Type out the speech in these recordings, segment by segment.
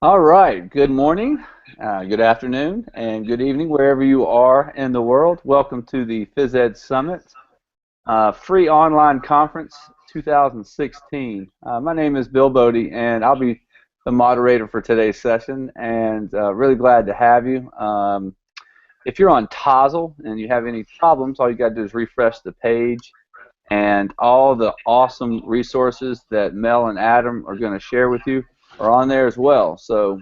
All right. Good morning, good afternoon, and good evening, wherever you are in the world. Welcome to the Phys Ed Summit, free online conference 2016. My name is Bill Bodie, and I'll be the moderator for today's session, and really glad to have you. If you're on Tozzle and you have any problems, all you got to do is refresh the page, and all the awesome resources that Mel and Adam are going to share with you are on there as well. So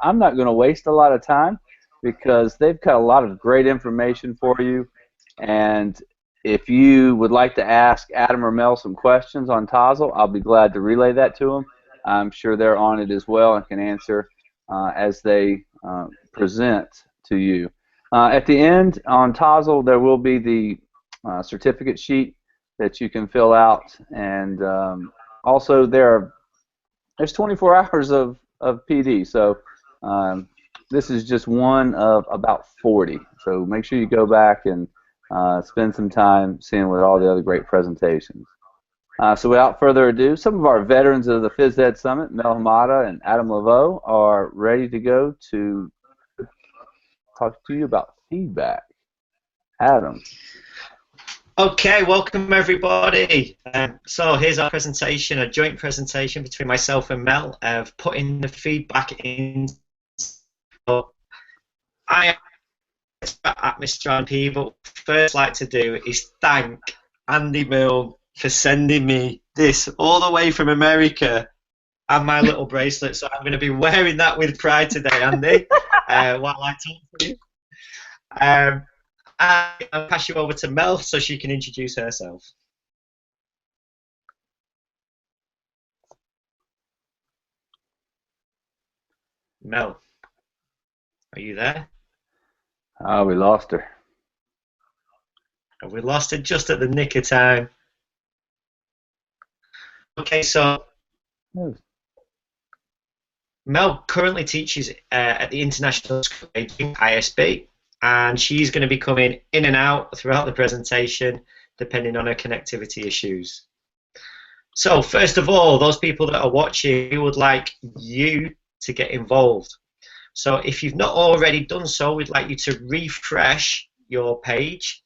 I'm not going to waste a lot of time because they've got a lot of great information for you. And if you would like to ask Adam or Mel some questions on Tozzle, I'll be glad to relay that to them. I'm sure they're on it as well and can answer as they present to you. At the end on Tozzle, there will be the certificate sheet that you can fill out, and also there's 24 hours of PD, so this is just one of about 40. So make sure you go back and spend some time seeing what all the other great presentations. So without further ado, some of our veterans of the Phys Ed Summit, Mel Hamada and Adam Llevo, are ready to go to talk to you about feedback. Adam. Okay, welcome everybody. So here's our presentation, a joint presentation between myself and Mel of putting the feedback in. So I at Mr. MP, but first like to do is thank Andy Mill for sending me this all the way from America and my little bracelet. So I'm going to be wearing that with pride today, Andy, while I talk to you. I'll pass you over to Mel so she can introduce herself. Mel, are you there? Oh, we lost her. We lost her just at the nick of time. Okay, so Mel currently teaches at the International School of Aging, ISB. And she's going to be coming in and out throughout the presentation depending on her connectivity issues. So first of all, those people that are watching, we would like you to get involved. So if you've not already done so, we'd like you to refresh your page,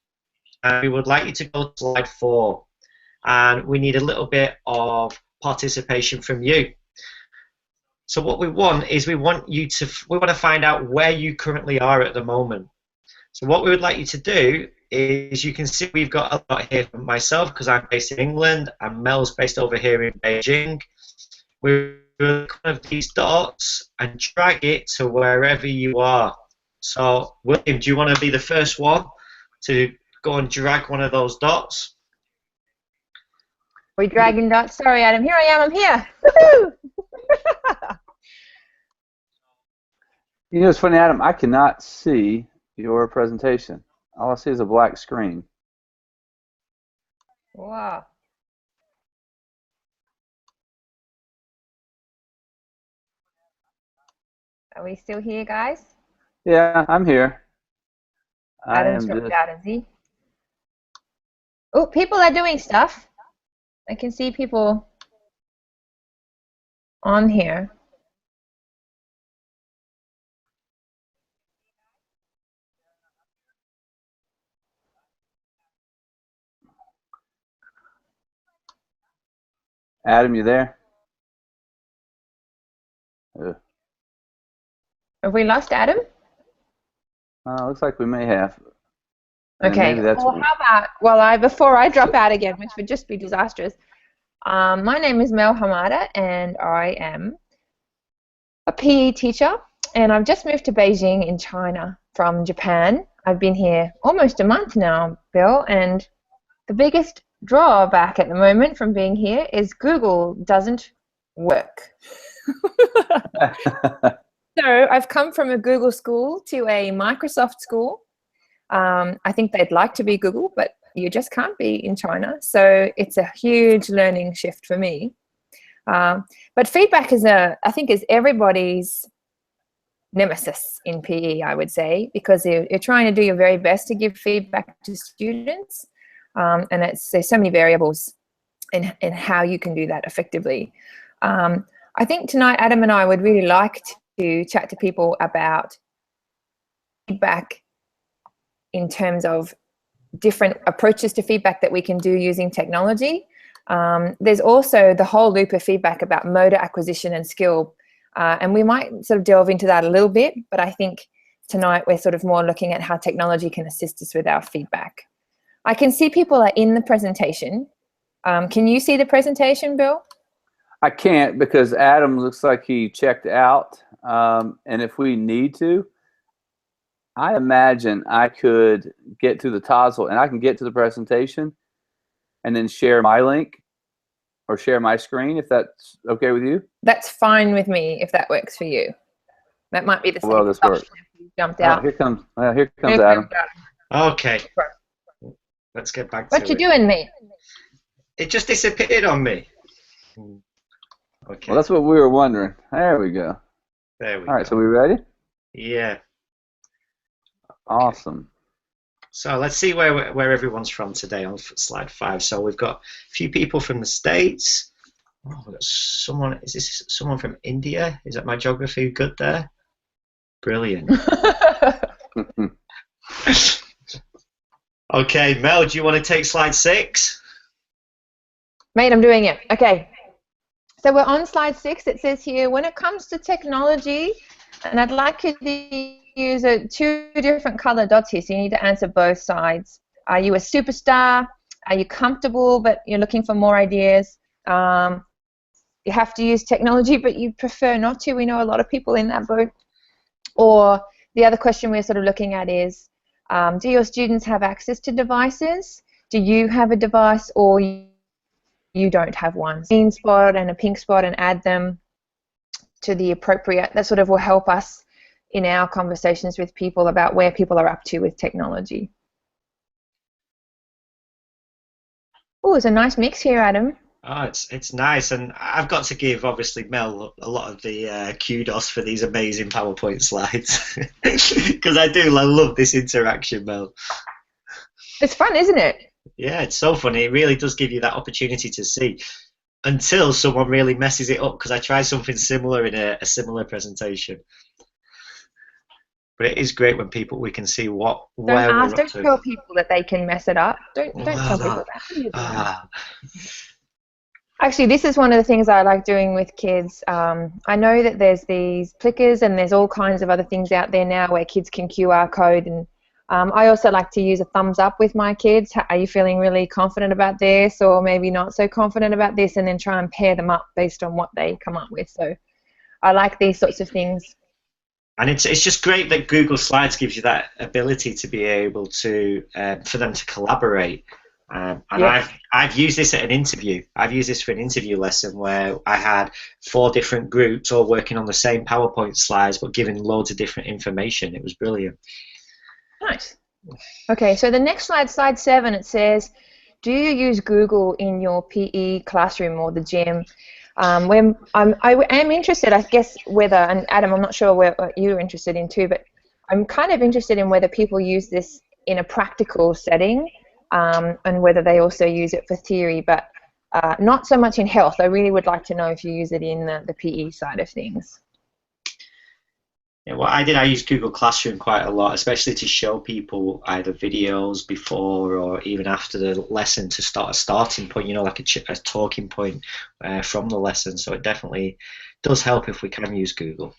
and we would like you to go to slide 4, and we need a little bit of participation from you. So what we want is we want to find out where you currently are at the moment. So what we would like you to do is, you can see we've got a lot here from myself because I'm based in England and Mel's based over here in Beijing. We will click one of these dots and drag it to wherever you are. So William, do you want to be the first one to go and drag one of those dots? We're dragging dots. Sorry, Adam. Here I am. I'm here. Woohoo! You know, it's funny, Adam, I cannot see your presentation. All I see is a black screen. Wow. Are we still here, guys? Yeah, I'm here. Adam's dropped out, is he? Oh, people are doing stuff. I can see people on here. Adam, you there? Have we lost Adam? Looks like we may have. Okay. Maybe that's well, how about, well, before I drop out again, which would just be disastrous. My name is Mel Hamada, and I am a PE teacher, and I've just moved to Beijing in China from Japan. I've been here almost a month now, Bill, and the biggest drawback at the moment from being here is Google doesn't work. So I've come from a Google school to a Microsoft school. I think they'd like to be Google, but you just can't be in China. So it's a huge learning shift for me. But feedback is I think is everybody's nemesis in PE, I would say, because you're trying to do your very best to give feedback to students. And there's so many variables in how you can do that effectively. I think tonight Adam and I would really like to chat to people about feedback in terms of different approaches to feedback that we can do using technology. There's also the whole loop of feedback about motor acquisition and skill, and we might sort of delve into that a little bit, but I think tonight we're sort of more looking at how technology can assist us with our feedback. I can see people are in the presentation. Can you see the presentation, Bill? I can't because Adam looks like he checked out. And if we need to, I imagine I could get to the Tozzle and I can get to the presentation and then share my link or share my screen if that's okay with you. That's fine with me if that works for you. That might be the same. Well, this works. Jumped out. Here comes Adam. Okay. Let's get back to it. What you doing, mate? It just disappeared on me. Okay. Well, that's what we were wondering. There we go. There we go. All right, so we ready? Yeah. Awesome. So let's see where everyone's from today on slide 5. So we've got a few people from the States. Oh, we've got someone. Is this someone from India? Is that my geography good there? Brilliant. Okay, Mel, do you want to take slide 6? Mate, I'm doing it. Okay. So we're on slide 6. It says here, when it comes to technology, and I'd like you to use 2 different color dots here, so you need to answer both sides. Are you a superstar? Are you comfortable, but you're looking for more ideas? You have to use technology, but you prefer not to. We know a lot of people in that boat. Or the other question we're sort of looking at is, do your students have access to devices? Do you have a device, or you don't have one? Green spot and a pink spot, and add them to the appropriate. That sort of will help us in our conversations with people about where people are up to with technology. Oh, it's a nice mix here, Adam. Oh, it's nice, and I've got to give obviously Mel a lot of the kudos for these amazing PowerPoint slides because I love this interaction, Mel. It's fun, isn't it? Yeah, it's so funny. It really does give you that opportunity to see until someone really messes it up, because I tried something similar in a similar presentation. But it is great when we can see where we're up to. Don't tell people that they can mess it up. Don't tell people that. Actually, this is one of the things I like doing with kids. I know that there's these clickers and there's all kinds of other things out there now where kids can QR code, and I also like to use a thumbs up with my kids. Are you feeling really confident about this, or maybe not so confident about this, and then try and pair them up based on what they come up with. So I like these sorts of things. And it's just great that Google Slides gives you that ability to be able to for them to collaborate. And yes. I've used this at an interview. I've used this for an interview lesson where I had 4 different groups all working on the same PowerPoint slides but giving loads of different information. It was brilliant. Nice. Okay, so the next slide, slide 7, it says, do you use Google in your PE classroom or the gym? When I am interested, I guess, whether, and Adam, I'm not sure what you're interested in too, but I'm kind of interested in whether people use this in a practical setting, and whether they also use it for theory, but not so much in health. I really would like to know if you use it in the PE side of things. Yeah, well, I used Google Classroom quite a lot, especially to show people either videos before or even after the lesson to start a starting point, you know, like a talking point from the lesson. So it definitely does help if we can use Google.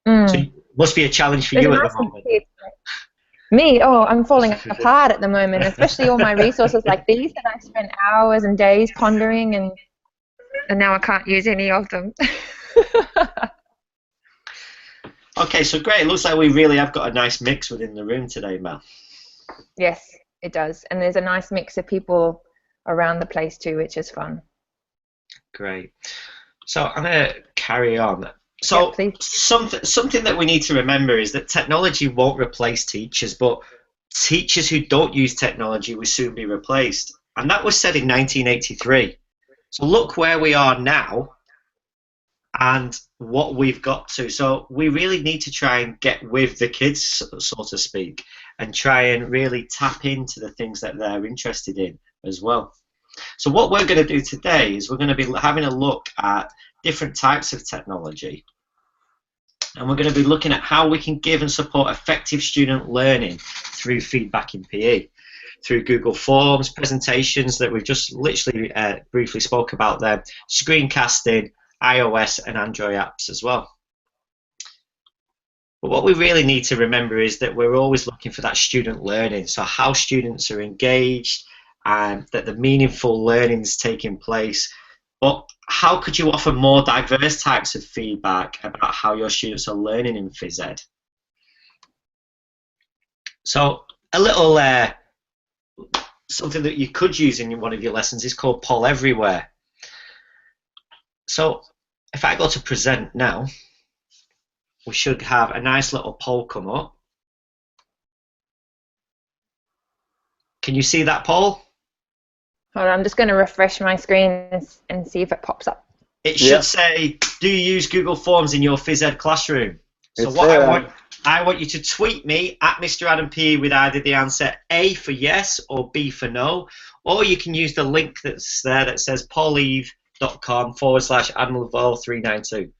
So it must be a challenge for you at the moment. Me? Oh, I'm falling apart at the moment, especially all my resources like these that I spent hours and days pondering, and now I can't use any of them. Okay, so great. It looks like we really have got a nice mix within the room today, Mel. Yes, it does. And there's a nice mix of people around the place too, which is fun. Great. So I'm going to carry on. So yeah, something that we need to remember is that technology won't replace teachers, but teachers who don't use technology will soon be replaced. And that was said in 1983. So look where we are now and what we've got to. So we really need to try and get with the kids, so to speak, and try and really tap into the things that they're interested in as well. So what we're going to do today is we're going to be having a look at different types of technology. And we're going to be looking at how we can give and support effective student learning through feedback in PE, through Google Forms, presentations that we've just literally briefly spoke about there, screencasting, iOS and Android apps as well. But what we really need to remember is that we're always looking for that student learning, so how students are engaged and that the meaningful learning is taking place. But how could you offer more diverse types of feedback about how your students are learning in phys ed? So a little something that you could use in one of your lessons is called Poll Everywhere. So if I go to present now, we should have a nice little poll come up. Can you see that poll? Hold on, I'm just going to refresh my screen and see if it pops up. It should say, do you use Google Forms in your phys ed classroom? So what I want you to tweet me at Mr. Adam P with either the answer A for yes or B for no, or you can use the link that's there that says pauleve.com/AdamLaval392.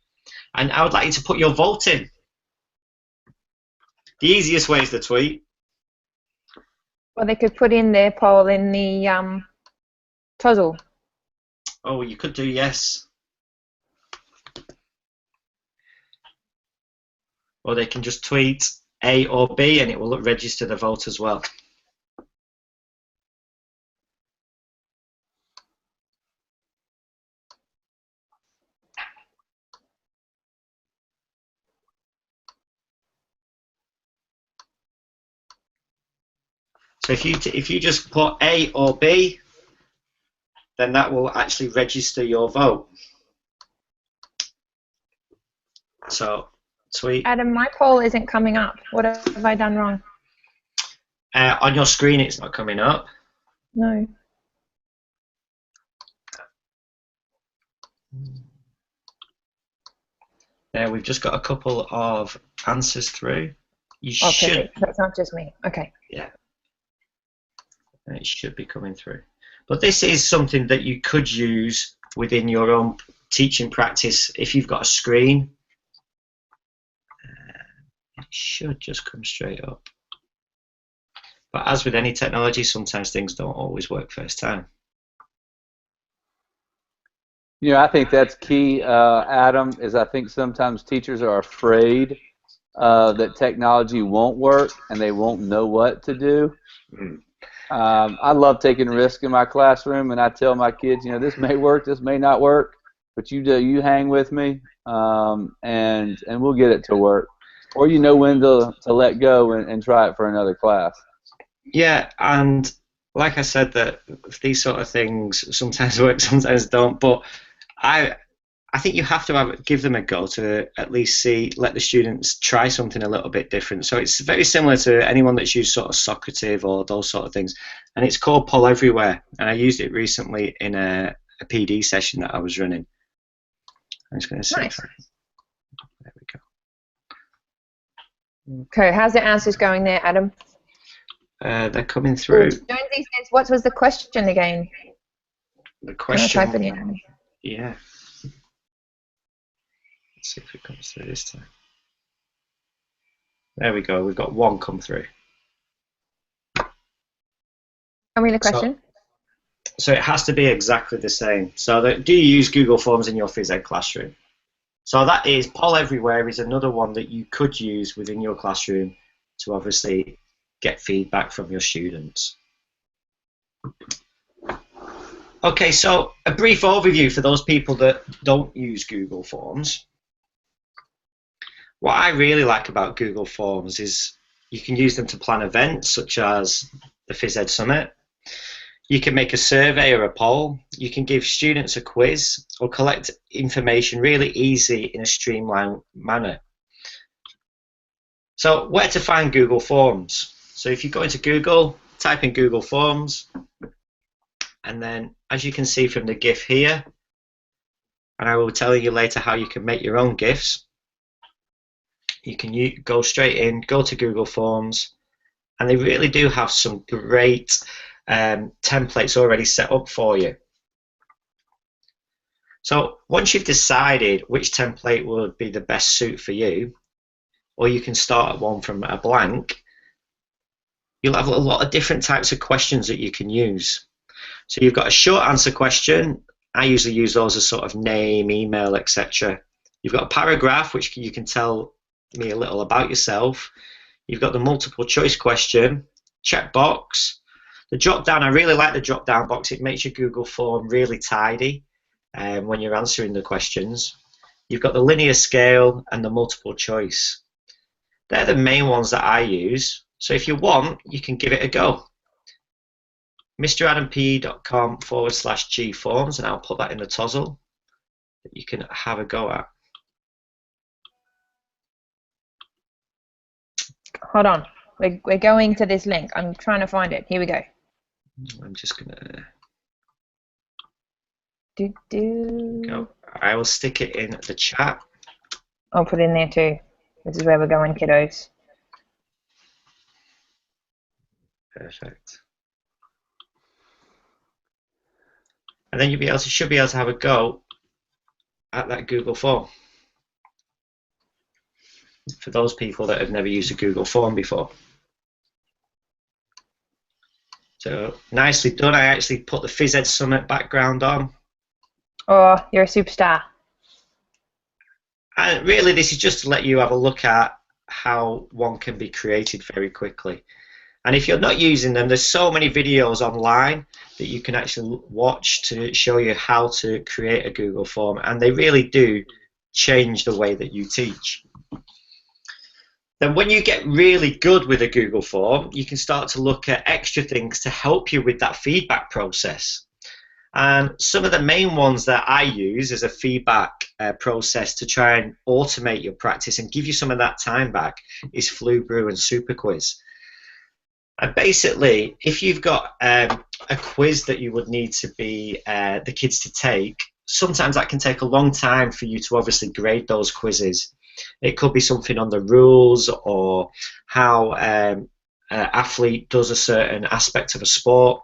And I would like you to put your vote in. The easiest way is the tweet. Well, they could put in their poll in the Tozzle. Oh, you could do yes. Or they can just tweet A or B and it will register the vote as well. So if you just put A or B, then that will actually register your vote. So tweet. Adam, my poll isn't coming up. What have I done wrong? On your screen, it's not coming up. No. There, we've just got a couple of answers through. You Oh, should. perfect. That's not just me. Okay. Yeah. It should be coming through. But this is something that you could use within your own teaching practice if you've got a screen. It should just come straight up. But as with any technology, sometimes things don't always work first time. You know, I think that's key, Adam, is I think sometimes teachers are afraid that technology won't work and they won't know what to do. I love taking risks in my classroom, and I tell my kids, you know, this may work, this may not work, but you hang with me, and we'll get it to work. Or you know when to let go and try it for another class. Yeah, and like I said, that these sort of things sometimes work, sometimes don't. But I think you have to give them a go to at least let the students try something a little bit different. So it's very similar to anyone that's used sort of Socrative or those sort of things, and it's called Poll Everywhere. And I used it recently in a PD session that I was running. I'm just going to see. Nice. There we go. Okay, how's the answers going there, Adam? They're coming through. Jonesy says, what was the question again? The question. Type it in. Yeah. Let's see if it comes through this time. There we go. We've got one come through. Tell me the question. So it has to be exactly the same. So do you use Google Forms in your phys ed classroom? So that is Poll Everywhere is another one that you could use within your classroom to obviously get feedback from your students. Okay, so a brief overview for those people that don't use Google Forms. What I really like about Google Forms is you can use them to plan events such as the Phys Ed Summit. You can make a survey or a poll. You can give students a quiz or collect information really easy in a streamlined manner. So where to find Google Forms? So if you go into Google, type in Google Forms, and then as you can see from the GIF here, and I will tell you later how you can make your own GIFs, you can go straight in, go to Google Forms, and they really do have some great templates already set up for you. So once you've decided which template would be the best suit for you, or you can start at one from a blank, you'll have a lot of different types of questions that you can use. So you've got a short answer question. I usually use those as sort of name, email, etc. You've got a paragraph, which you can tell me a little about yourself. You've got the multiple choice question, checkbox. The drop down, I really like the drop down box. It makes your Google form really tidy when you're answering the questions. You've got the linear scale and the multiple choice. They're the main ones that I use. So if you want, you can give it a go. mradamp.com/gforms, and I'll put that in the tozzle that you can have a go at. Hold on. We're going to this link. I'm trying to find it. Here we go. I'm just going to go. I will stick it in the chat. I'll put it in there too. This is where we're going, kiddos. Perfect. And then you should be able to have a go at that Google form. For those people that have never used a Google form before. So nicely done. I actually put the Phys Ed Summit background on. Oh, you're a superstar. And really this is just to let you have a look at how one can be created very quickly. And if you're not using them, there's so many videos online that you can actually watch to show you how to create a Google form, and they really do change the way that you teach. Then when you get really good with a Google form, you can start to look at extra things to help you with that feedback process. And some of the main ones that I use as a feedback process to try and automate your practice and give you some of that time back is Flu Brew and Super Quiz. And basically, if you've got a quiz that you would need to be the kids to take, sometimes that can take a long time for you to obviously grade those quizzes. It could be something on the rules or how an athlete does a certain aspect of a sport.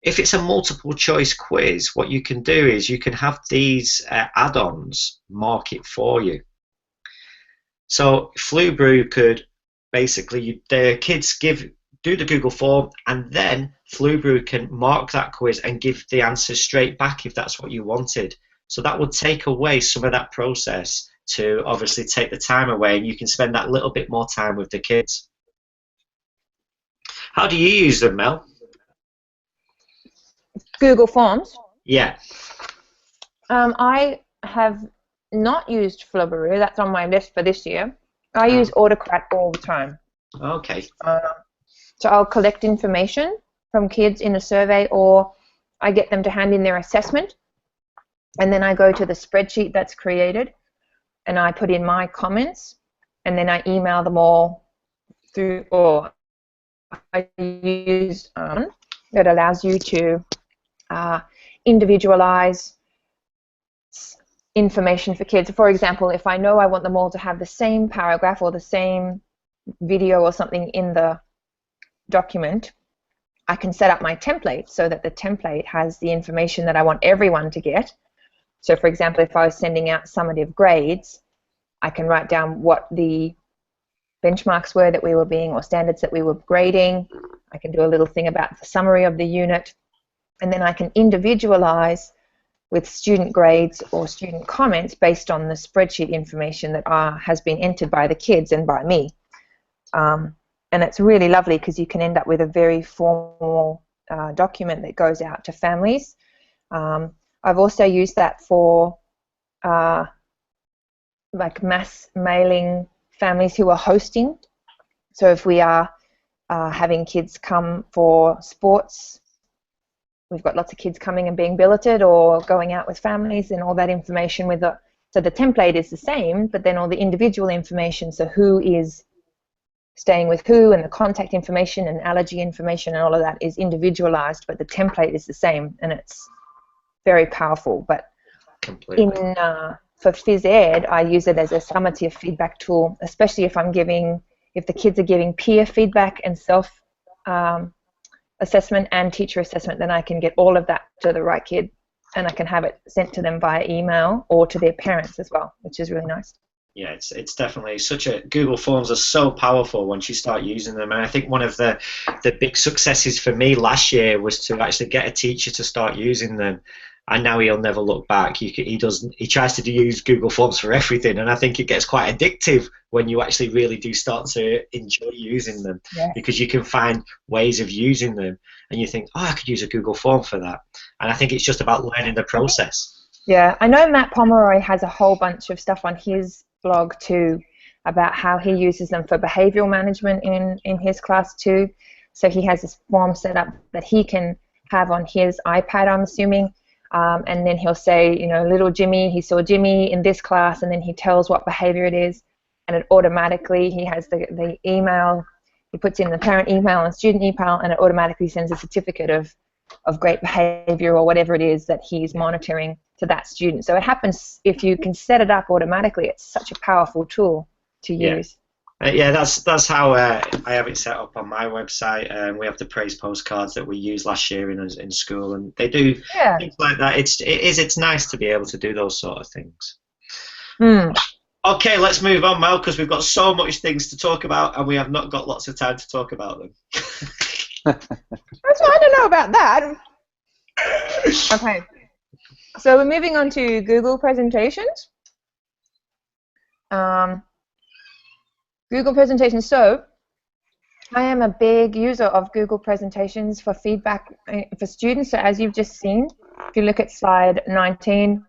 If it's a multiple choice quiz, what you can do is you can have these add-ons mark it for you. So Flu Brew could basically, the kids do the Google form, and then Flu Brew can mark that quiz and give the answer straight back if that's what you wanted. So that would take away some of that process to obviously take the time away, and you can spend that little bit more time with the kids. How do you use them, Mel? Google Forms? Yeah. I have not used Flubberoo. That's on my list for this year. I use Autocrat all the time. Okay. So I'll collect information from kids in a survey, or I get them to hand in their assessment, and then I go to the spreadsheet that's created and I put in my comments, and then I email them all through, or I use that allows you to individualize information for kids. For example, if I know I want them all to have the same paragraph or the same video or something in the document, I can set up my template so that the template has the information that I want everyone to get. So for example, if I was sending out summative grades, I can write down what the benchmarks were that we were being, or standards that we were grading. I can do a little thing about the summary of the unit, and then I can individualize with student grades or student comments based on the spreadsheet information that has been entered by the kids and by me. And it's really lovely because you can end up with a very formal document that goes out to families. I've also used that for like mass mailing families who are hosting. So if we are having kids come for sports, we've got lots of kids coming and being billeted or going out with families, and all that information with the, so the template is the same, but then all the individual information, so who is staying with who, and the contact information and allergy information and all of that is individualized, but the template is the same, and it's very powerful. But Completely. For Phys Ed, I use it as a summative feedback tool, especially if the kids are giving peer feedback and self assessment and teacher assessment, then I can get all of that to the right kid and I can have it sent to them via email or to their parents as well, which is really nice. Yeah, it's definitely Google Forms are so powerful once you start using them, and I think one of the big successes for me last year was to actually get a teacher to start using them, and now he'll never look back. He tries to use Google Forms for everything, and I think it gets quite addictive when you actually really do start to enjoy using them, because you can find ways of using them, and you think, oh, I could use a Google Form for that, and I think it's just about learning the process. Yeah, I know Matt Pomeroy has a whole bunch of stuff on his blog too about how he uses them for behavioral management in his class too. So he has this form set up that he can have on his iPad, I'm assuming, and then he'll say, you know, little Jimmy, he saw Jimmy in this class, and then he tells what behavior it is, and it automatically, he has the email, he puts in the parent email and student email, and it automatically sends a certificate of great behavior or whatever it is that he's monitoring to that student. So it happens if you can set it up automatically. It's such a powerful tool to use. Yeah, that's how I have it set up on my website. We have the praise postcards that we used last year in school, and they do things like that. It's nice to be able to do those sort of things. Okay, let's move on, Mel, because we've got so much things to talk about, and we have not got lots of time to talk about them. I don't know about that. Okay. So we're moving on to Google presentations. Google presentations. So I am a big user of Google presentations for feedback for students. So as you've just seen, if you look at slide 19,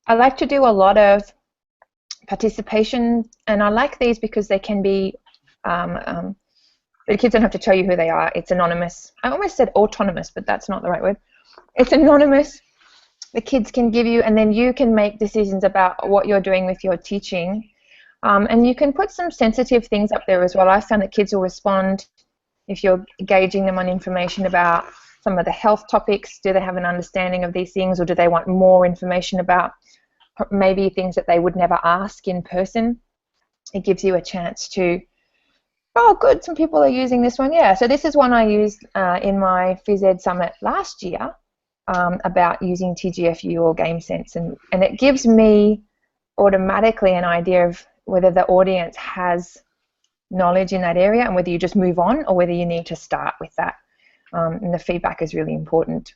I like to do a lot of participation, and I like these because they can be, the kids don't have to tell you who they are. It's anonymous. I almost said autonomous, but that's not the right word. It's anonymous. The kids can give you, and then you can make decisions about what you're doing with your teaching. And you can put some sensitive things up there as well. I found that kids will respond if you're gauging them on information about some of the health topics. Do they have an understanding of these things, or do they want more information about maybe things that they would never ask in person? It gives you a chance to, oh, good, some people are using this one. Yeah, so this is one I used in my phys ed summit last year. About using TGFU or GameSense, and it gives me automatically an idea of whether the audience has knowledge in that area and whether you just move on or whether you need to start with that. And the feedback is really important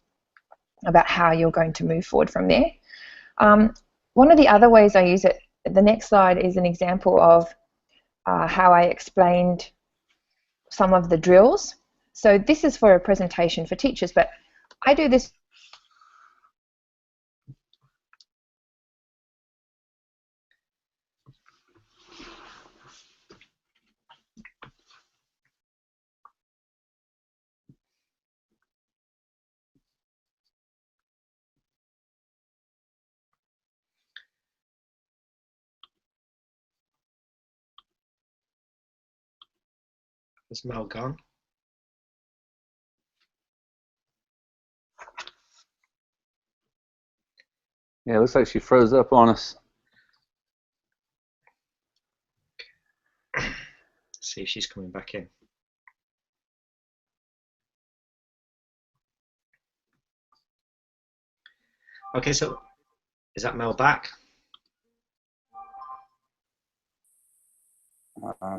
about how you're going to move forward from there. One of the other ways I use it, the next slide is an example of how I explained some of the drills. So this is for a presentation for teachers, but I do this Is Mel gone? Yeah, it looks like she froze up on us. See if she's coming back in. Okay, so is that Mel back?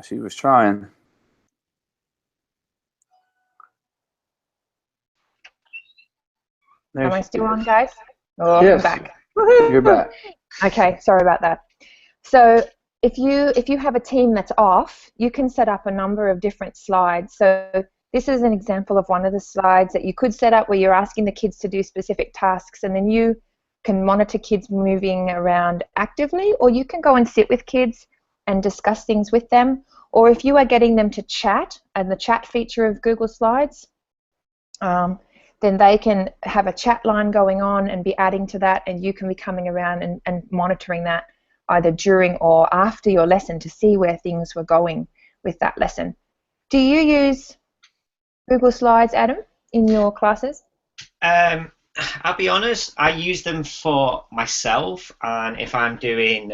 She was trying. Am I still on, guys? Oh, yes. I'm back. You're back. Okay, sorry about that. So if you have a team that's off, you can set up a number of different slides. So this is an example of one of the slides that you could set up where you're asking the kids to do specific tasks, and then you can monitor kids moving around actively, or you can go and sit with kids and discuss things with them. Or if you are getting them to chat, and the chat feature of Google Slides, then they can have a chat line going on and be adding to that, and you can be coming around and monitoring that either during or after your lesson to see where things were going with that lesson. Do you use Google Slides, Adam, in your classes? I'll be honest, I use them for myself, and if I'm doing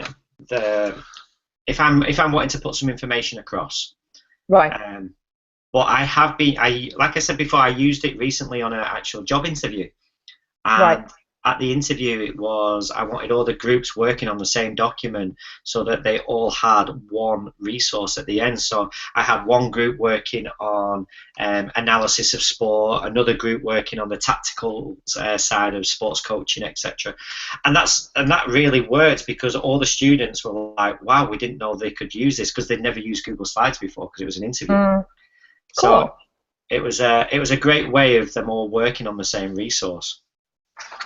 if I'm wanting to put some information across. Right. But I have been, like I said before, I used it recently on an actual job interview, And at the interview, it was I wanted all the groups working on the same document so that they all had one resource at the end. So I had one group working on analysis of sport, another group working on the tactical side of sports coaching, etc. And that really worked because all the students were like, "Wow, we didn't know they could use this," because they'd never used Google Slides before because it was an interview. Cool. So it was a great way of them all working on the same resource.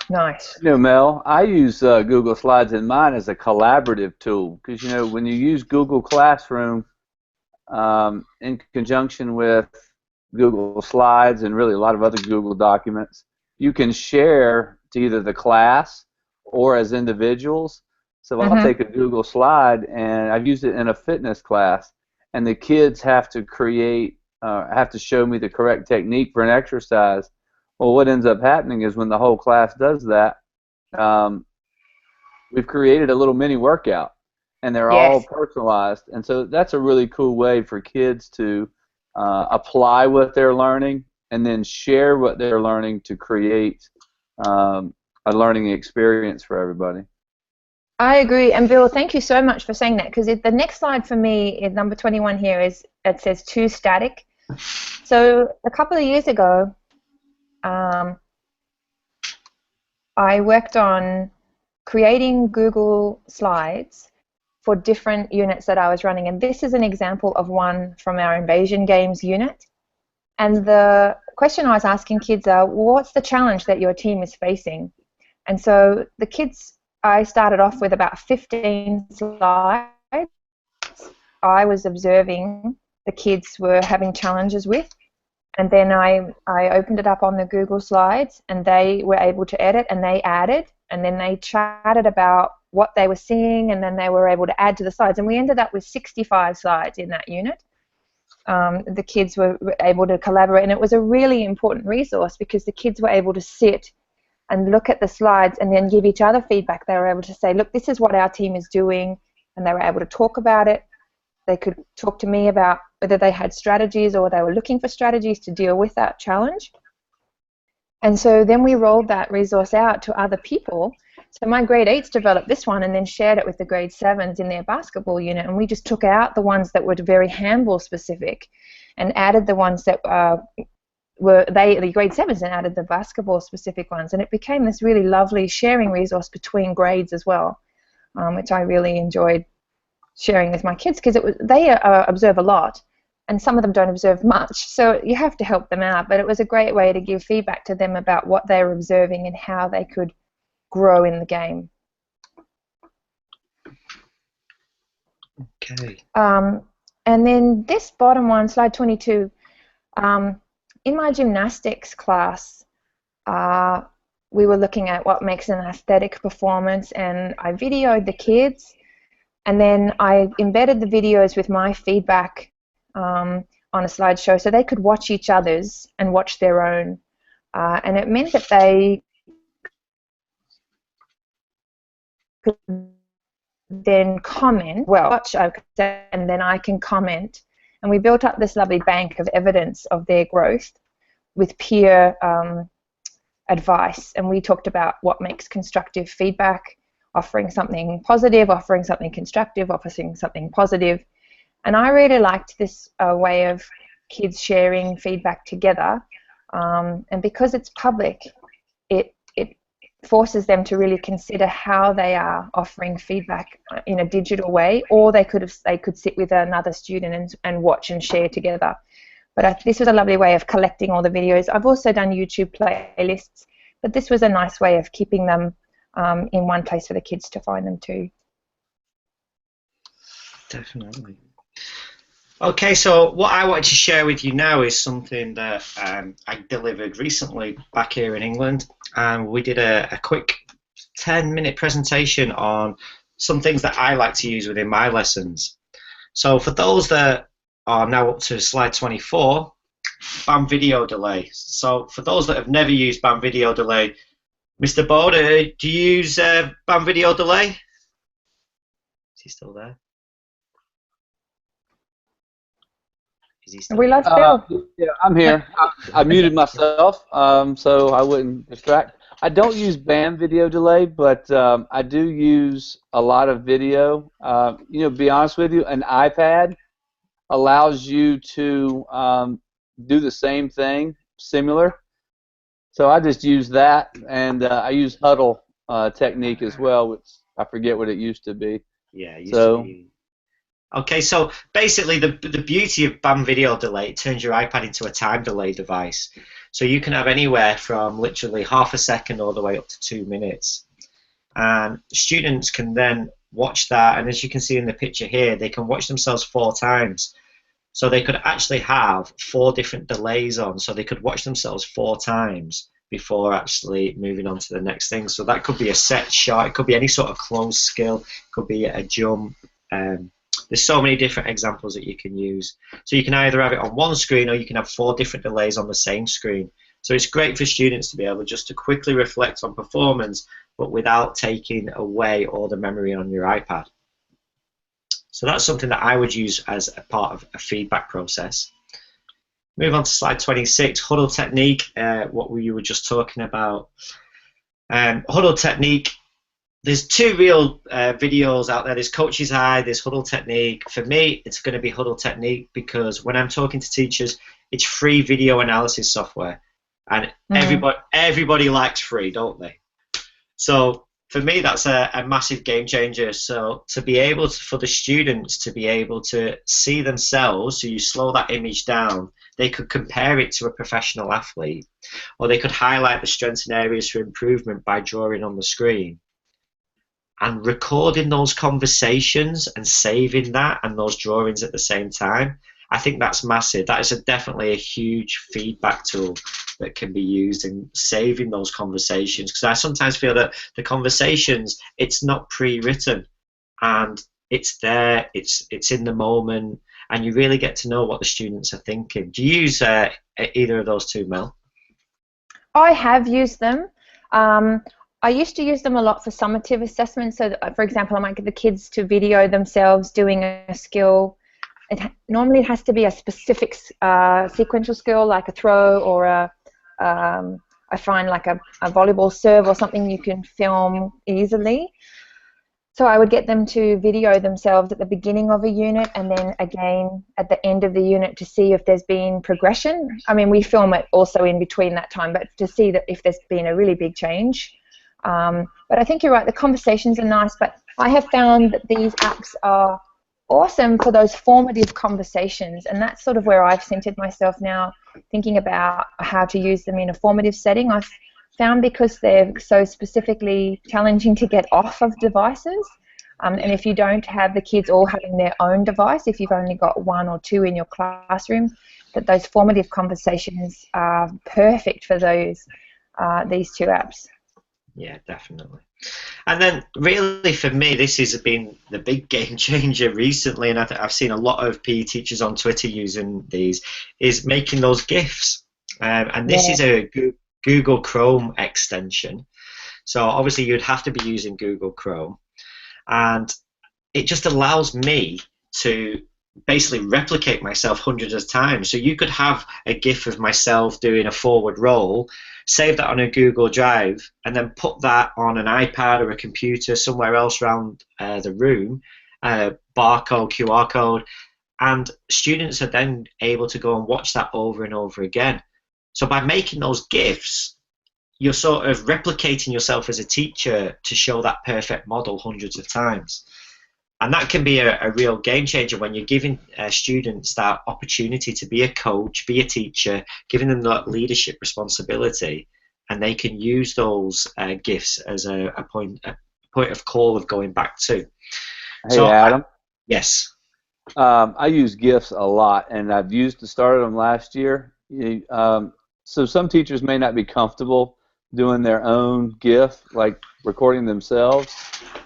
Nice. You know, Mel, I use Google Slides in mine as a collaborative tool because, you know, when you use Google Classroom in conjunction with Google Slides and really a lot of other Google documents, you can share to either the class or as individuals. So I'll take a Google Slide, and I've used it in a fitness class, and the kids have to have to show me the correct technique for an exercise. Well, what ends up happening is when the whole class does that, we've created a little mini workout, and they're all personalized. And so that's a really cool way for kids to apply what they're learning and then share what they're learning to create a learning experience for everybody. I agree. And Bill, thank you so much for saying that, because the next slide for me is number 21 here. It says too static. So a couple of years ago, I worked on creating Google Slides for different units that I was running, and this is an example of one from our Invasion Games unit. And the question I was asking kids are, what's the challenge that your team is facing? And so the kids, I started off with about 15 slides I was observing the kids were having challenges with. And then I opened it up on the Google Slides, and they were able to edit, and they added, and then they chatted about what they were seeing, and then they were able to add to the slides. And we ended up with 65 slides in that unit. The kids were able to collaborate, and it was a really important resource because the kids were able to sit and look at the slides and then give each other feedback. They were able to say, look, this is what our team is doing, and they were able to talk about it. They could talk to me about whether they had strategies or they were looking for strategies to deal with that challenge. And so then we rolled that resource out to other people. So my grade 8s developed this one and then shared it with the grade 7s in their basketball unit, and we just took out the ones that were very handball specific and added the ones that were the grade 7s, and added the basketball specific ones, and it became this really lovely sharing resource between grades as well, which I really enjoyed sharing with my kids, because they observe a lot and some of them don't observe much, so you have to help them out. But it was a great way to give feedback to them about what they were observing and how they could grow in the game. Okay. And then this bottom one, slide 22, in my gymnastics class, we were looking at what makes an aesthetic performance, and I videoed the kids, and then I embedded the videos with my feedback on a slideshow so they could watch each other's and watch their own. And it meant that they could then comment, well, watch, and then I can comment. And we built up this lovely bank of evidence of their growth with peer advice. And we talked about what makes constructive feedback, offering something positive, offering something constructive, offering something positive. And I really liked this way of kids sharing feedback together. And because it's public, it forces them to really consider how they are offering feedback in a digital way, or they could sit with another student and watch and share together. But this was a lovely way of collecting all the videos. I've also done YouTube playlists, but this was a nice way of keeping them in one place for the kids to find them too. Definitely. Okay, so what I wanted to share with you now is something that I delivered recently back here in England, and we did a quick 10-minute presentation on some things that I like to use within my lessons. So for those that are now up to slide 24, BAM video delay. So for those that have never used BAM video delay, Mr. Bode, do you use BAM video delay? Is he still there? We lost Bill. Yeah, I'm here. I muted myself so I wouldn't distract. I don't use BAM video delay, but I do use a lot of video. To be honest with you, an iPad allows you to do the same thing, similar. So I just use that, and I use huddle technique as well, which I forget what it used to be. Yeah, it used to So be. Okay, so basically the beauty of BAM video delay, it turns your iPad into a time delay device. So you can have anywhere from literally half a second all the way up to 2 minutes. And students can then watch that, and as you can see in the picture here, they can watch themselves 4 times. So they could actually have 4 different delays on, so they could watch themselves 4 times before actually moving on to the next thing. So that could be a set shot, it could be any sort of close skill, it could be a jump. There's so many different examples that you can use. So you can either have it on one screen, or you can have 4 different delays on the same screen. So it's great for students to be able just to quickly reflect on performance, but without taking away all the memory on your iPad. So that's something that I would use as a part of a feedback process. Move on to slide 26, huddle technique, what you were just talking about. Huddle technique, there's 2 real videos out there. There's Coach's Eye, there's Huddle Technique. For me, it's going to be Huddle Technique because when I'm talking to teachers, it's free video analysis software. And everybody likes free, don't they? So for me, that's a massive game changer. So to be able to, for the students to be able to see themselves, so you slow that image down, they could compare it to a professional athlete, or they could highlight the strengths and areas for improvement by drawing on the screen. And recording those conversations and saving that and those drawings at the same time, I think that's massive. That is definitely a huge feedback tool that can be used in saving those conversations, because I sometimes feel that the conversations, it's not pre-written and it's there, it's in the moment, and you really get to know what the students are thinking. Do you use either of those 2, Mel? I have used them. I used to use them a lot for summative assessments. So, that, for example, I might get the kids to video themselves doing a skill. Normally it has to be a specific sequential skill, like a throw or I find like a volleyball serve or something you can film easily. So I would get them to video themselves at the beginning of a unit and then again at the end of the unit to see if there's been progression. I mean, we film it also in between that time, but to see that if there's been a really big change. But I think you're right, the conversations are nice, but I have found that these apps are awesome for those formative conversations, and that's sort of where I've centered myself now, thinking about how to use them in a formative setting. I've found because they're so specifically challenging to get off of devices, and if you don't have the kids all having their own device, if you've only got 1 or 2 in your classroom, that those formative conversations are perfect for those these 2 apps. Yeah, definitely. And then really for me, this has been the big game changer recently, and I've seen a lot of PE teachers on Twitter using these, is making those GIFs. And this is a Google Chrome extension. So obviously you'd have to be using Google Chrome. And it just allows me to basically replicate myself hundreds of times. So you could have a GIF of myself doing a forward roll, save that on a Google Drive, and then put that on an iPad or a computer somewhere else around the room, barcode, QR code, and students are then able to go and watch that over and over again. So by making those GIFs, you're sort of replicating yourself as a teacher to show that perfect model hundreds of times. And that can be a real game changer when you're giving students that opportunity to be a coach, be a teacher, giving them that leadership responsibility, and they can use those GIFs as a point of call of going back to. Hey, so Adam. Yes. I use GIFs a lot, and I've started them last year. So some teachers may not be comfortable doing their own GIF, like recording themselves.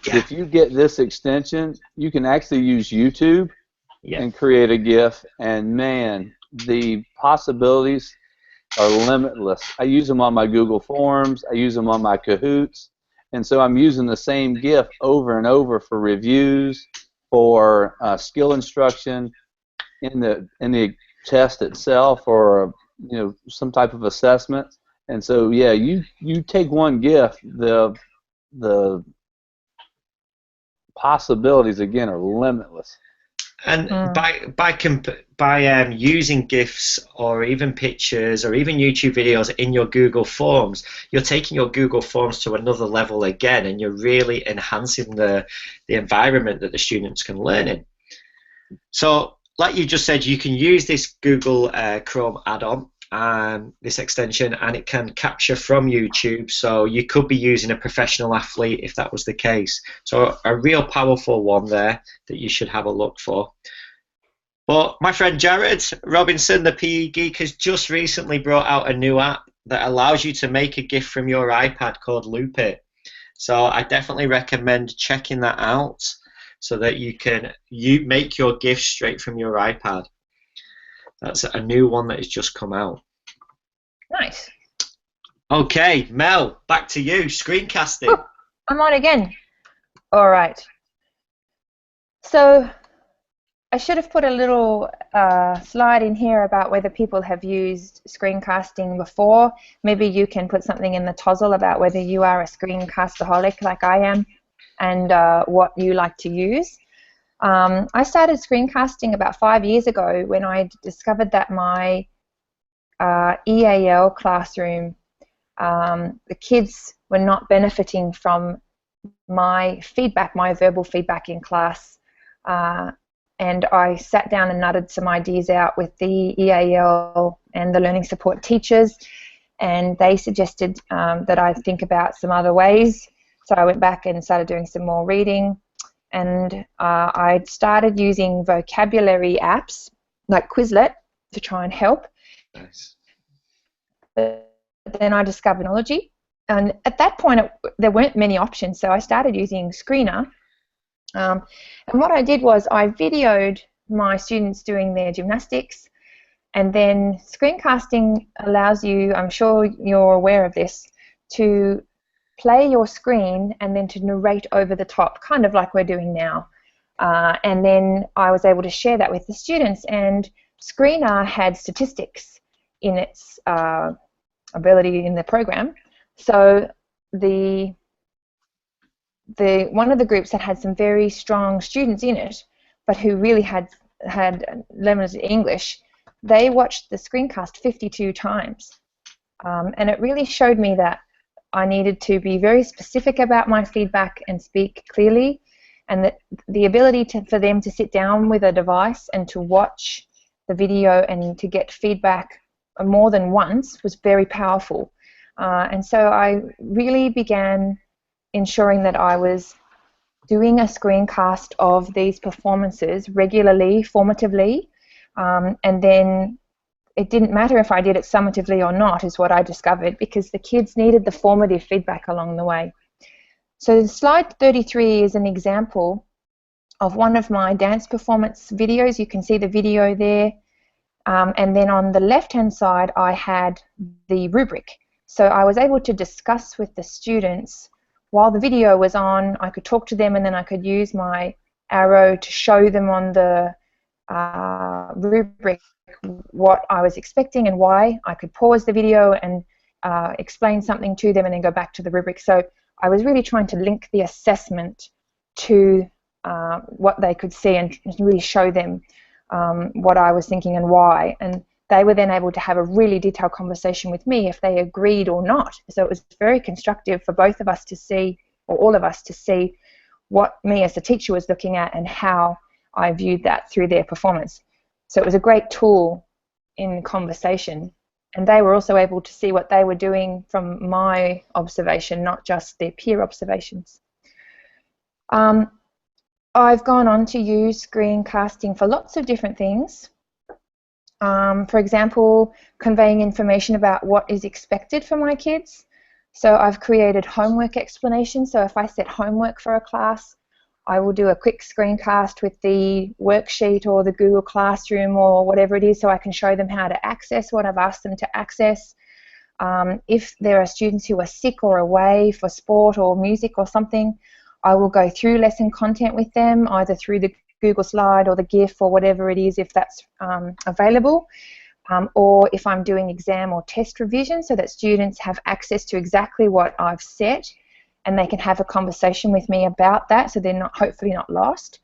Yeah. If you get this extension, you can actually use YouTube and create a GIF, and man, the possibilities are limitless. I use them on my Google Forms, I use them on my Kahoots, and so I'm using the same GIF over and over for reviews, for skill instruction, in the test itself, or some type of assessment. And so, yeah, you take one GIF, the possibilities again are limitless. And by using GIFs or even pictures or even YouTube videos in your Google Forms, you're taking your Google Forms to another level again, and you're really enhancing the environment that the students can learn in. So, like you just said, you can use this Google Chrome add-on, this extension, and it can capture from YouTube. So you could be using a professional athlete if that was the case. So a real powerful one there that you should have a look for. But my friend Jared Robinson, the PE Geek, has just recently brought out a new app that allows you to make a GIF from your iPad called Loop It. So I definitely recommend checking that out so that you can make your GIF straight from your iPad. That's a new one that has just come out. Nice. Okay, Mel, back to you. Screencasting. Oh, I'm on again. All right. So I should have put a little slide in here about whether people have used screencasting before. Maybe you can put something in the tozzle about whether you are a screencastaholic like I am and what you like to use. I started screencasting about 5 years ago when I discovered that my EAL classroom, the kids were not benefiting from my feedback, my verbal feedback in class. And I sat down and nutted some ideas out with the EAL and the learning support teachers, and they suggested that I think about some other ways. So I went back and started doing some more reading. And I started using vocabulary apps like Quizlet to try and help. Nice. But then I discovered technology, and at that point there weren't many options, so I started using Screener. And what I did was I videoed my students doing their gymnastics, and then screencasting allows you, I'm sure you're aware of this, to play your screen and then to narrate over the top, kind of like we're doing now. And then I was able to share that with the students, and Screener had statistics in its ability in the program. So the one of the groups that had some very strong students in it, but who really had limited English, they watched the screencast 52 times. And it really showed me that I needed to be very specific about my feedback and speak clearly, and that the ability for them to sit down with a device and to watch the video and to get feedback more than once was very powerful. And so I really began ensuring that I was doing a screencast of these performances regularly, formatively, and then it didn't matter if I did it summatively or not, is what I discovered, because the kids needed the formative feedback along the way. So slide 33 is an example of one of my dance performance videos. You can see the video there. And then on the left-hand side, I had the rubric. So I was able to discuss with the students while the video was on. I could talk to them, and then I could use my arrow to show them on the rubric what I was expecting and why. I could pause the video and explain something to them and then go back to the rubric. So I was really trying to link the assessment to what they could see and really show them what I was thinking and why. And they were then able to have a really detailed conversation with me if they agreed or not. So it was very constructive for both of us to see, or all of us to see, what me as the teacher was looking at and how I viewed that through their performance. So it was a great tool in conversation, and they were also able to see what they were doing from my observation, not just their peer observations. I've gone on to use screencasting for lots of different things. For example, conveying information about what is expected for my kids. So I've created homework explanations. So if I set homework for a class, I will do a quick screencast with the worksheet or the Google Classroom or whatever it is, so I can show them how to access what I've asked them to access. If there are students who are sick or away for sport or music or something, I will go through lesson content with them, either through the Google slide or the GIF or whatever it is, if that's available. or if I'm doing exam or test revision, so that students have access to exactly what I've set and they can have a conversation with me about that, so they're not, hopefully not lost.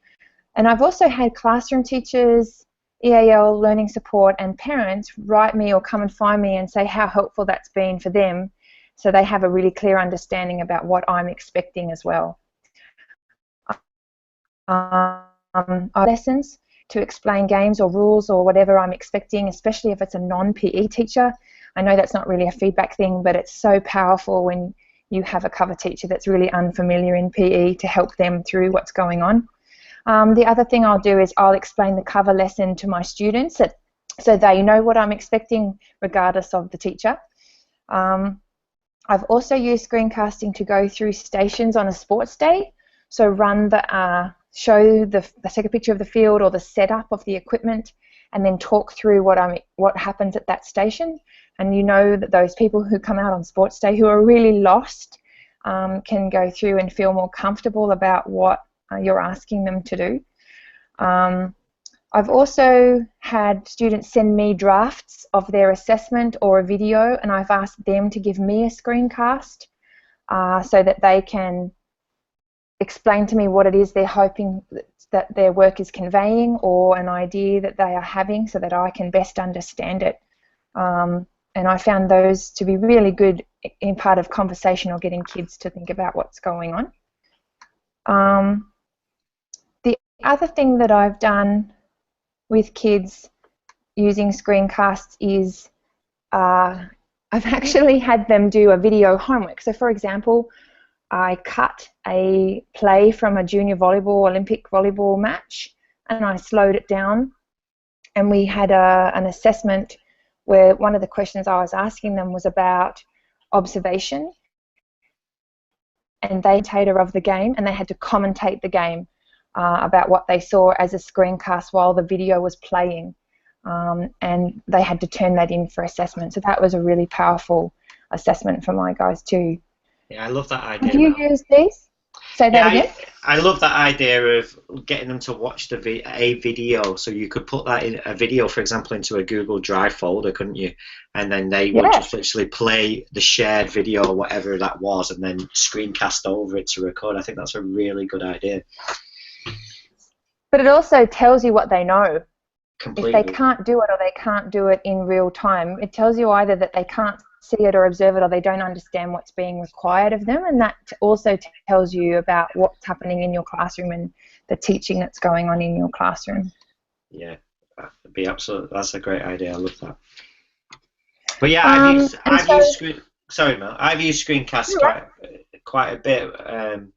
And I've also had classroom teachers, EAL, learning support, and parents write me or come and find me and say how helpful that's been for them, so they have a really clear understanding about what I'm expecting as well. Lessons to explain games or rules or whatever I'm expecting, especially if it's a non-PE teacher. I know that's not really a feedback thing, but it's so powerful when you have a cover teacher that's really unfamiliar in PE to help them through what's going on. The other thing I'll do is I'll explain the cover lesson to my students so they know what I'm expecting regardless of the teacher. I've also used screencasting to go through stations on a sports day, so run the show take a picture of the field or the setup of the equipment, and then talk through what happens at that station. And you know that those people who come out on sports day who are really lost can go through and feel more comfortable about what you're asking them to do. I've also had students send me drafts of their assessment or a video, and I've asked them to give me a screencast so that they can explain to me what it is they're hoping that their work is conveying, or an idea that they are having, so that I can best understand it. And I found those to be really good in part of conversation or getting kids to think about what's going on. The other thing that I've done with kids using screencasts is I've actually had them do a video homework. So for example, I cut a play from a junior volleyball, Olympic volleyball match, and I slowed it down, and we had an assessment where one of the questions I was asking them was about observation, and they tater of the game, and they had to commentate the game about what they saw as a screencast while the video was playing, and they had to turn that in for assessment. So that was a really powerful assessment for my guys too. Yeah, I love that idea. Have you used these? Say that again. I love that idea of getting them to watch a video. So you could put that in a video, for example, into a Google Drive folder, couldn't you? And then they would just literally play the shared video or whatever that was, and then screencast over it to record. I think that's a really good idea. But it also tells you what they know. Completely. If they can't do it or they can't do it in real time, it tells you either that they can't see it or observe it, or they don't understand what's being required of them, and that also tells you about what's happening in your classroom and the teaching that's going on in your classroom. Yeah, that's a great idea. I love that. But yeah, I've used screencasts quite a bit, and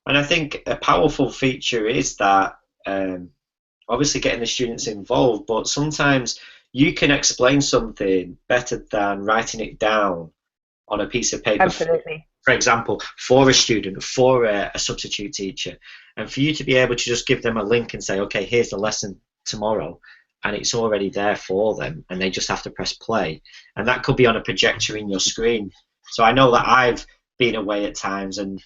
I think a powerful feature is that obviously getting the students involved, but sometimes you can explain something better than writing it down on a piece of paper. Absolutely. For example, for a student, for a substitute teacher, and for you to be able to just give them a link and say, okay, here's the lesson tomorrow, and it's already there for them, and they just have to press play. And that could be on a projector in your screen. So I know that I've been away at times, and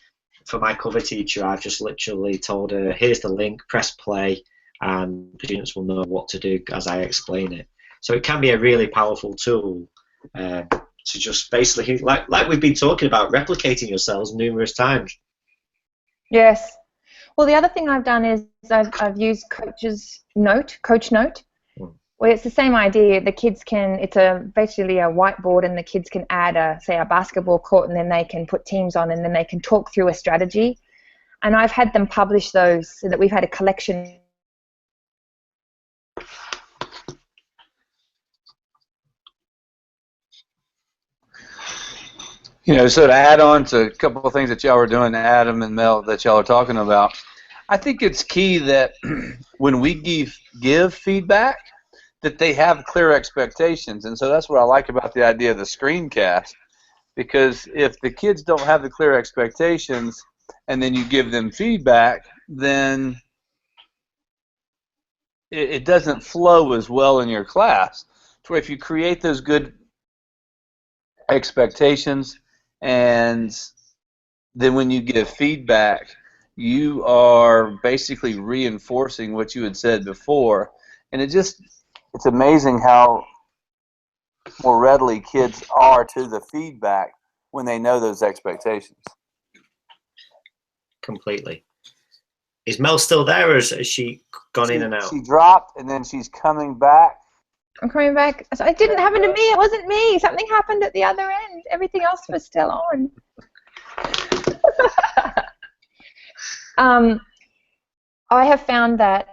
for my cover teacher, I've just literally told her, here's the link, press play, and the students will know what to do as I explain it. So it can be a really powerful tool to just basically, like we've been talking about, replicating yourselves numerous times. Yes. Well, the other thing I've done is I've used Coach Note, where it's the same idea. The kids can, it's basically a whiteboard, and the kids can add say a basketball court, and then they can put teams on, and then they can talk through a strategy. And I've had them publish those so that we've had a collection. You know, so to add on to a couple of things that y'all were doing, Adam and Mel, that y'all are talking about, I think it's key that when we give feedback, that they have clear expectations. And so that's what I like about the idea of the screencast, because if the kids don't have the clear expectations and then you give them feedback, then it doesn't flow as well in your class. So if you create those good expectations, and then when you give feedback, you are basically reinforcing what you had said before. And it's amazing how more readily kids are to the feedback when they know those expectations. Completely. Is Mel still there, or has she gone in and out? She dropped, and then she's coming back. I'm coming back. So it didn't happen to me. It wasn't me. Something happened at the other end. Everything else was still on. I have found that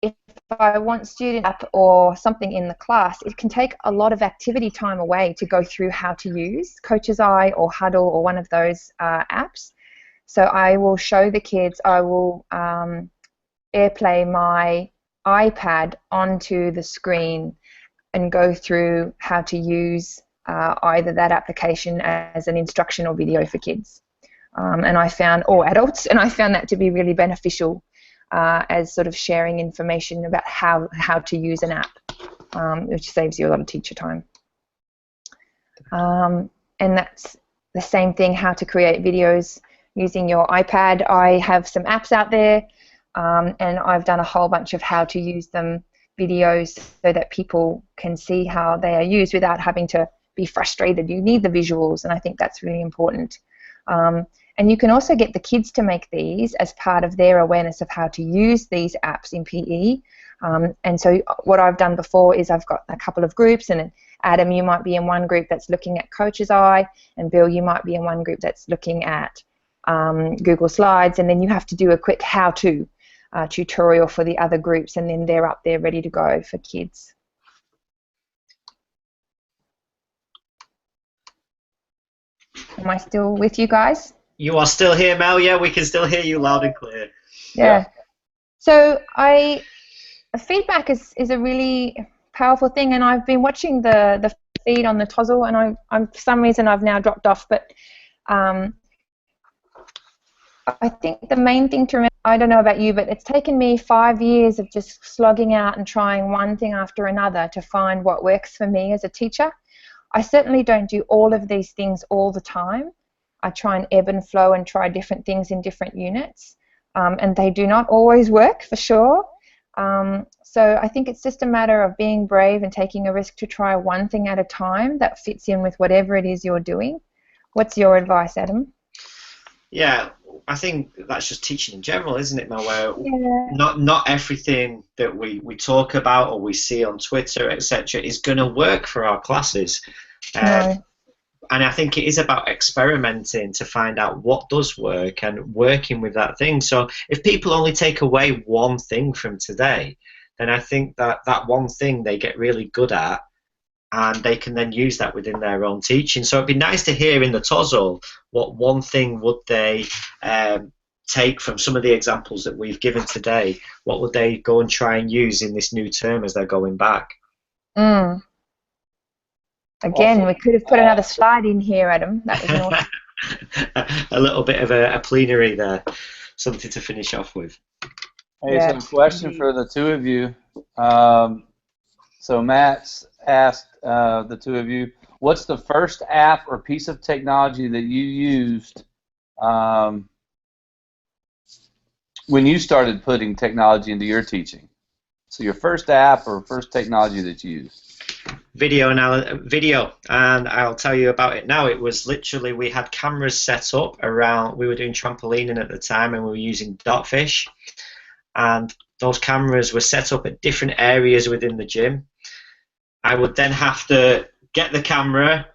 if I want student app or something in the class, it can take a lot of activity time away to go through how to use Coach's Eye or Huddle or one of those apps. So I will show the kids, I will AirPlay my iPad onto the screen and go through how to use either that application as an instructional video for kids. And I found, or adults, and I found that to be really beneficial as sort of sharing information about how to use an app, which saves you a lot of teacher time. And that's the same thing, how to create videos using your iPad. I have some apps out there, and I've done a whole bunch of how to use them videos so that people can see how they are used without having to be frustrated. You need the visuals, and I think that's really important. And you can also get the kids to make these as part of their awareness of how to use these apps in PE. And so what I've done before is I've got a couple of groups, and Adam, you might be in one group that's looking at Coach's Eye, and Bill, you might be in one group that's looking at Google Slides, and then you have to do a quick how-to tutorial for the other groups, and then they're up there ready to go for kids. Am I still with you guys? You are still here, Mel. Yeah, we can still hear you loud and clear. Yeah. So feedback is a really powerful thing, and I've been watching the feed on the Tozzle, and I'm for some reason I've now dropped off, but I think the main thing to remember, I don't know about you, but it's taken me 5 years of just slogging out and trying one thing after another to find what works for me as a teacher. I certainly don't do all of these things all the time. I try and ebb and flow and try different things in different units, and they do not always work, for sure. So I think it's just a matter of being brave and taking a risk to try one thing at a time that fits in with whatever it is you're doing. What's your advice, Adam? Yeah, I think that's just teaching in general, isn't it, Mel? Where Yeah. not everything that we talk about or we see on Twitter, etc., is going to work for our classes. No. And I think it is about experimenting to find out what does work and working with that thing. So if people only take away one thing from today, then I think that one thing they get really good at, and they can then use that within their own teaching. So it'd be nice to hear in the Tozzle what one thing would they take from some of the examples that we've given today. What would they go and try and use in this new term as they're going back? Mm. Again, Also, we could have put another slide in here, Adam. That was awesome. A little bit of a plenary there, something to finish off with. Hey, Yeah. so a question for the two of you. So Matt's asked the two of you, what's the first app or piece of technology that you used when you started putting technology into your teaching? So your first app or first technology that you used? Video, and I'll tell you about it now. It was literally, we had cameras set up around, we were doing trampolining at the time, and we were using Dartfish, and those cameras were set up at different areas within the gym. I would then have to get the camera,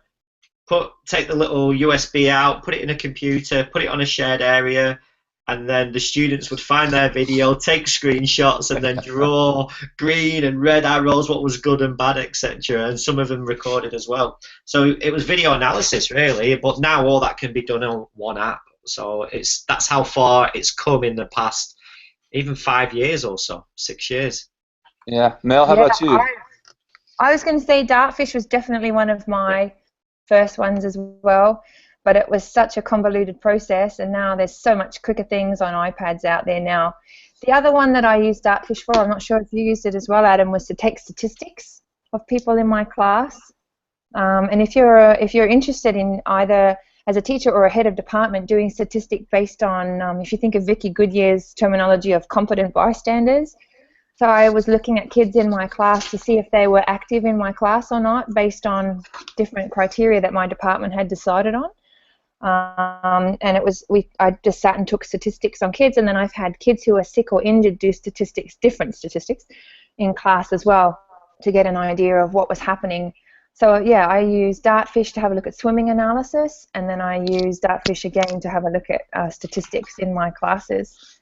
take the little USB out, put it in a computer, put it on a shared area, and then the students would find their video, take screenshots, and then draw green and red arrows, what was good and bad, etc. And some of them recorded as well. So it was video analysis, really, but now all that can be done on one app. So that's how far it's come in the past, even 5 years or so, 6 years. Yeah. Mel, how about you? I was going to say Dartfish was definitely one of my first ones as well. But it was such a convoluted process, and now there's so much quicker things on iPads out there now. The other one that I used Dartfish for, I'm not sure if you used it as well, Adam, was to take statistics of people in my class. And if you're interested in either as a teacher or a head of department doing statistic based on, if you think of Vicky Goodyear's terminology of competent bystanders, So I was looking at kids in my class to see if they were active in my class or not, based on different criteria that my department had decided on. And it was I just sat and took statistics on kids, and then I've had kids who are sick or injured do different statistics in class as well, to get an idea of what was happening. So yeah, I used Dartfish to have a look at swimming analysis, and then I used Dartfish again to have a look at statistics in my classes.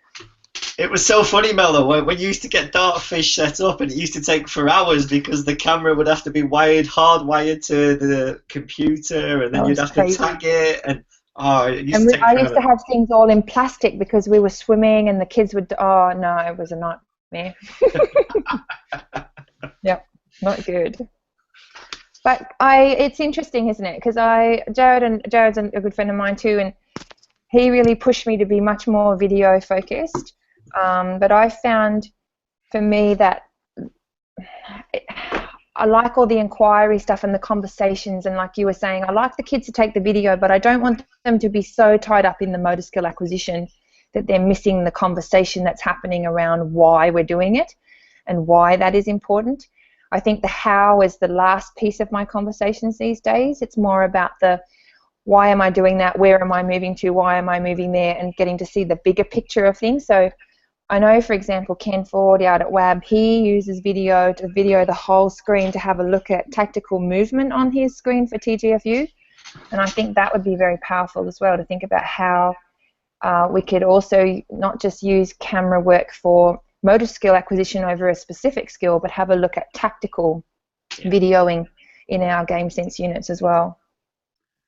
It was so funny, Mel, though, when you used to get Dartfish set up, and it used to take for hours because the camera would have to be hardwired to the computer, and then you'd have to tag it, and I used to have things all in plastic because we were swimming, and the kids would. Oh no, it was a nightmare. Yep, not good. But it's interesting, isn't it? Because Jared's a good friend of mine too, and he really pushed me to be much more video focused. But I found, for me, that I like all the inquiry stuff and the conversations, and like you were saying, I like the kids to take the video, but I don't want them to be so tied up in the motor skill acquisition that they're missing the conversation that's happening around why we're doing it and why that is important. I think the how is the last piece of my conversations these days. It's more about the why am I doing that, where am I moving to, why am I moving there, and getting to see the bigger picture of things. So I know, for example, Ken Ford out at WAB, he uses video to video the whole screen to have a look at tactical movement on his screen for TGFU. And I think that would be very powerful as well, to think about how we could also not just use camera work for motor skill acquisition over a specific skill, but have a look at tactical videoing in our game sense units as well.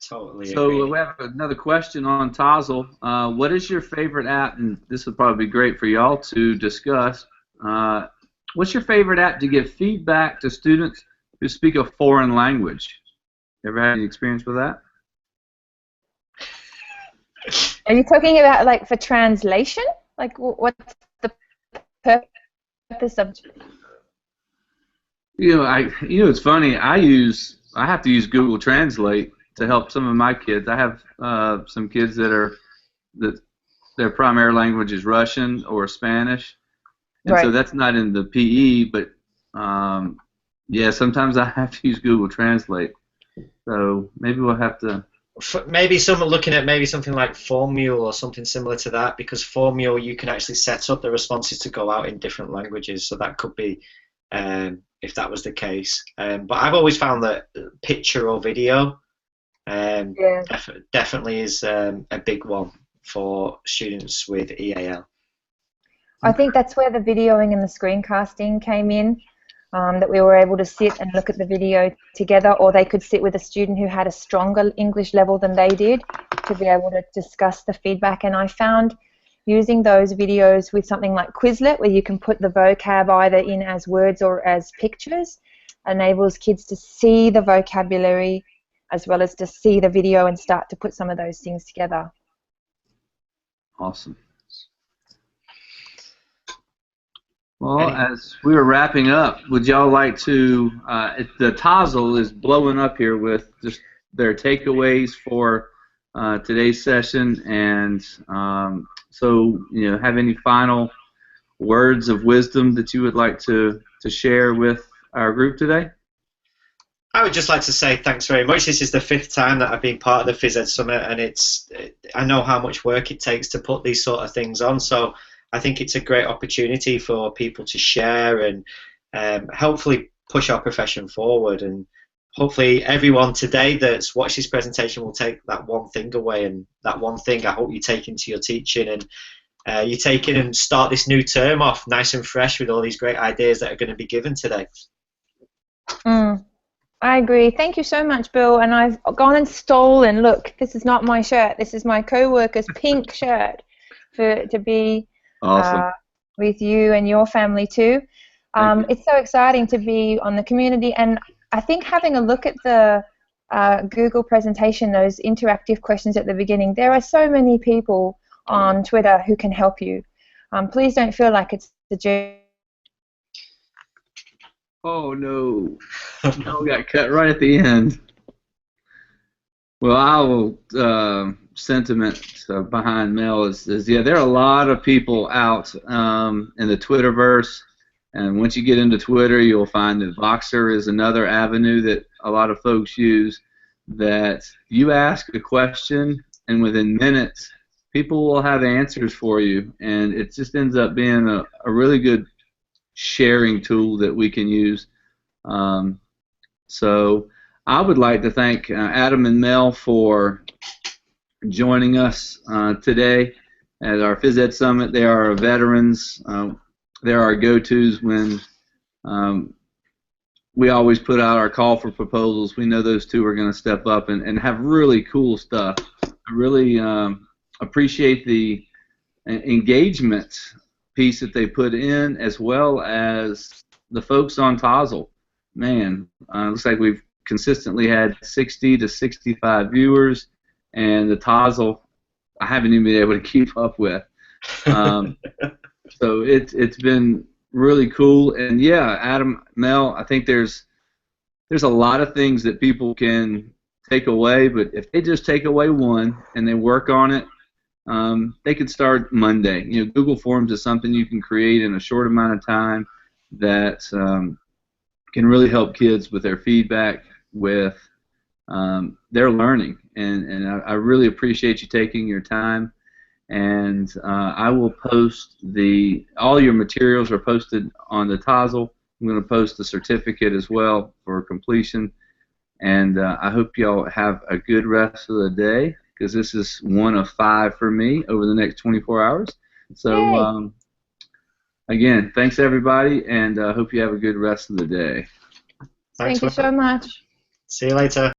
Totally. So agree. we have another question on Tozzle. What is your favorite app? And this would probably be great for y'all to discuss. What's your favorite app to give feedback to students who speak a foreign language? Ever had any experience with that? Are you talking about like for translation? Like what's the purpose of? It's funny. I have to use Google Translate to help some of my kids. I have some kids that their primary language is Russian or Spanish, and Right. so that's not in the PE. But yeah, sometimes I have to use Google Translate. So maybe we'll have to. Maybe someone looking at maybe something like Formule or something similar to that, because Formule you can actually set up the responses to go out in different languages. So that could be if that was the case. But I've always found that picture or video definitely is a big one for students with EAL. I think that's where the videoing and the screencasting came in, that we were able to sit and look at the video together, or they could sit with a student who had a stronger English level than they did to be able to discuss the feedback. And I found using those videos with something like Quizlet, where you can put the vocab either in as words or as pictures, enables kids to see the vocabulary as well as to see the video and start to put some of those things together. Awesome. Well, as we were wrapping up, would y'all like to, the Tozzle is blowing up here with just their takeaways for today's session, and so, have any final words of wisdom that you would like to share with our group today? I would just like to say thanks very much. This is the 5th time that I've been part of the Phys Ed Summit, and I know how much work it takes to put these sort of things on, so I think it's a great opportunity for people to share and hopefully push our profession forward. And hopefully everyone today that's watched this presentation will take that one thing away, and that one thing I hope you take into your teaching, and you take in and start this new term off nice and fresh with all these great ideas that are going to be given today. I agree. Thank you so much, Bill. And I've gone and stolen, look, this is not my shirt. This is my co-worker's pink shirt to be awesome. With you and your family too. It's so exciting to be on the community, and I think having a look at the Google presentation, those interactive questions at the beginning, there are so many people on Twitter who can help you. Please don't feel like it's the journey. Oh no, no, got cut right at the end. Well, I will sentiment behind Mel is yeah, there are a lot of people out in the Twitterverse And once you get into Twitter, you'll find that Voxer is another avenue that a lot of folks use, that you ask a question and within minutes people will have answers for you, and it just ends up being a really good sharing tool that we can use. So I would like to thank Adam and Mel for joining us today at our Phys Ed Summit. They are our veterans. They're our go-tos when we always put out our call for proposals. We know those two are going to step up and have really cool stuff. I really appreciate the engagement piece that they put in, as well as the folks on Tozzle. Man, looks like we've consistently had 60 to 65 viewers, and the Tozzle I haven't even been able to keep up with. So it's been really cool. And yeah, Adam, Mel, I think there's a lot of things that people can take away, but if they just take away one and they work on it, they could start Monday. You know, Google Forms is something you can create in a short amount of time that can really help kids with their feedback, with their learning. And I really appreciate you taking your time. And I will post all your materials are posted on the Tozzle. I'm going to post the certificate as well for completion. And I hope y'all have a good rest of the day, because this is one of 5 for me over the next 24 hours. So again, thanks everybody, and I hope you have a good rest of the day. Thank you so much. See you later.